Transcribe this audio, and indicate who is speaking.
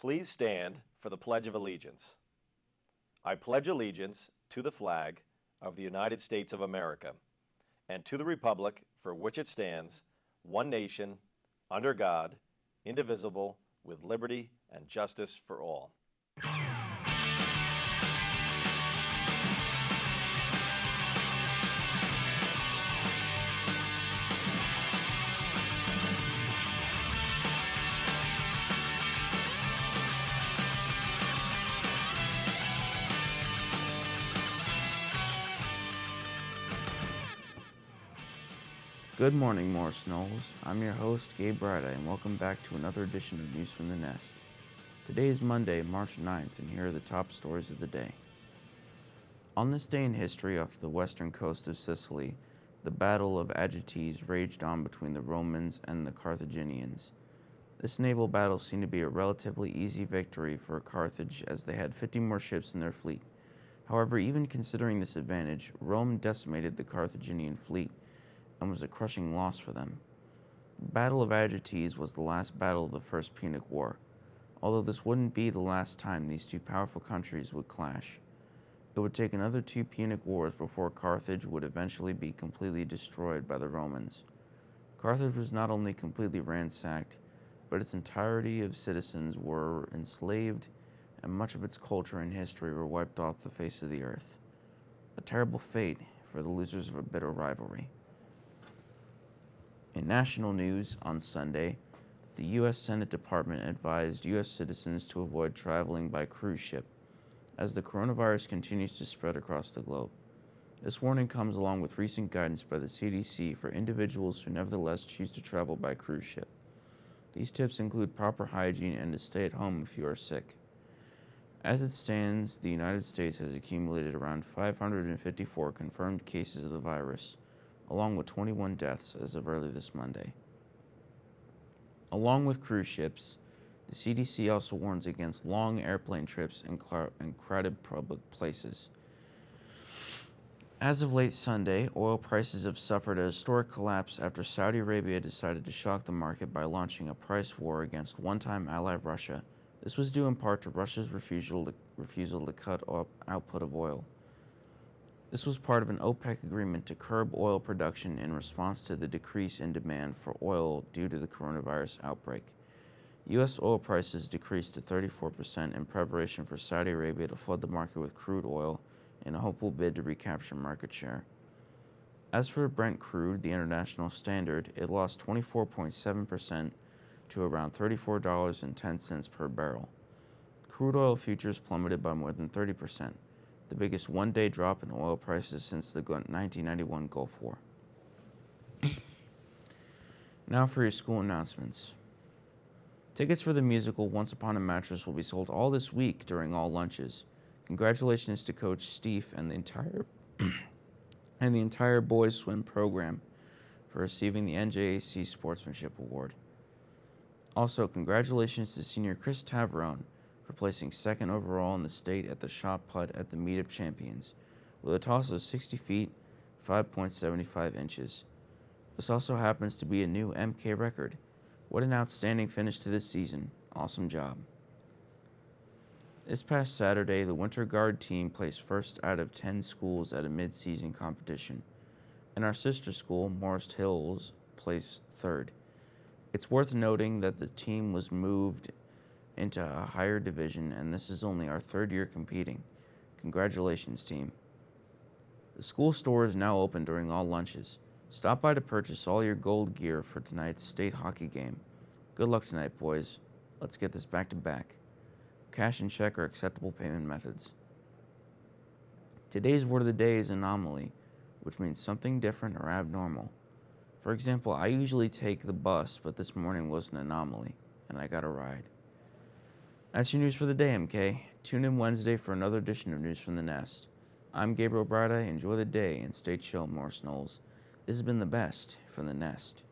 Speaker 1: Please stand for the Pledge of Allegiance. I pledge allegiance to the flag of the United States of America and to the republic for which it stands, one nation, under God, indivisible, with liberty and justice for all.
Speaker 2: Good morning, Morris Knolls. I'm your host, Gabe Brida, and welcome back to another edition of News from the Nest. Today is Monday, March 9th, and here are the top stories of the day. On this day in history off the western coast of Sicily, the Battle of Aegiates raged on between the Romans and the Carthaginians. This naval battle seemed to be a relatively easy victory for Carthage as they had 50 more ships in their fleet. However, even considering this advantage, Rome decimated the Carthaginian fleet and was a crushing loss for them. The Battle of Aegiates was the last battle of the First Punic War, although this wouldn't be the last time these two powerful countries would clash. It would take another two Punic Wars before Carthage would eventually be completely destroyed by the Romans. Carthage was not only completely ransacked, but its entirety of citizens were enslaved, and much of its culture and history were wiped off the face of the earth. A terrible fate for the losers of a bitter rivalry. In national news on Sunday, the U.S. Senate Department advised U.S. citizens to avoid traveling by cruise ship as the coronavirus continues to spread across the globe. This warning comes along with recent guidance by the CDC for individuals who nevertheless choose to travel by cruise ship. These tips include proper hygiene and to stay at home if you are sick. As it stands, the United States has accumulated around 554 confirmed cases of the virus, along with 21 deaths as of early this Monday. Along with cruise ships, the CDC also warns against long airplane trips and crowded public places. As of late Sunday, oil prices have suffered a historic collapse after Saudi Arabia decided to shock the market by launching a price war against one-time ally Russia. This was due in part to Russia's refusal to cut output of oil. This was part of an OPEC agreement to curb oil production in response to the decrease in demand for oil due to the coronavirus outbreak. U.S. oil prices decreased to 34% in preparation for Saudi Arabia to flood the market with crude oil in a hopeful bid to recapture market share. As for Brent crude, the international standard, it lost 24.7% to around $34.10 per barrel. Crude oil futures plummeted by more than 30%. The biggest one-day drop in oil prices since the 1991 Gulf War. Now for your school announcements. Tickets for the musical Once Upon a Mattress will be sold all this week during all lunches. Congratulations to Coach Steve and the entire boys swim program for receiving the NJAC Sportsmanship Award. Also, congratulations to senior Chris Taverone for placing second overall in the state at the shot put at the Meet of Champions, with a toss of 60 feet, 5.75 inches. This also happens to be a new MK record. What an outstanding finish to this season. Awesome job. This past Saturday, the Winter Guard team placed first out of 10 schools at a mid-season competition, and our sister school, Morris Hills, placed third. It's worth noting that the team was moved into a higher division, and this is only our third year competing. Congratulations, team. The school store is now open during all lunches. Stop by to purchase all your gold gear for tonight's state hockey game. Good luck tonight, boys. Let's get this back to back. Cash and check are acceptable payment methods. Today's word of the day is anomaly, which means something different or abnormal. For example, I usually take the bus, but this morning was an anomaly, and I got a ride. That's your news for the day, MK. Tune in Wednesday for another edition of News from the Nest. I'm Gabriel Brida. Enjoy the day and stay chill, Morris Knolls. This has been the best from the Nest.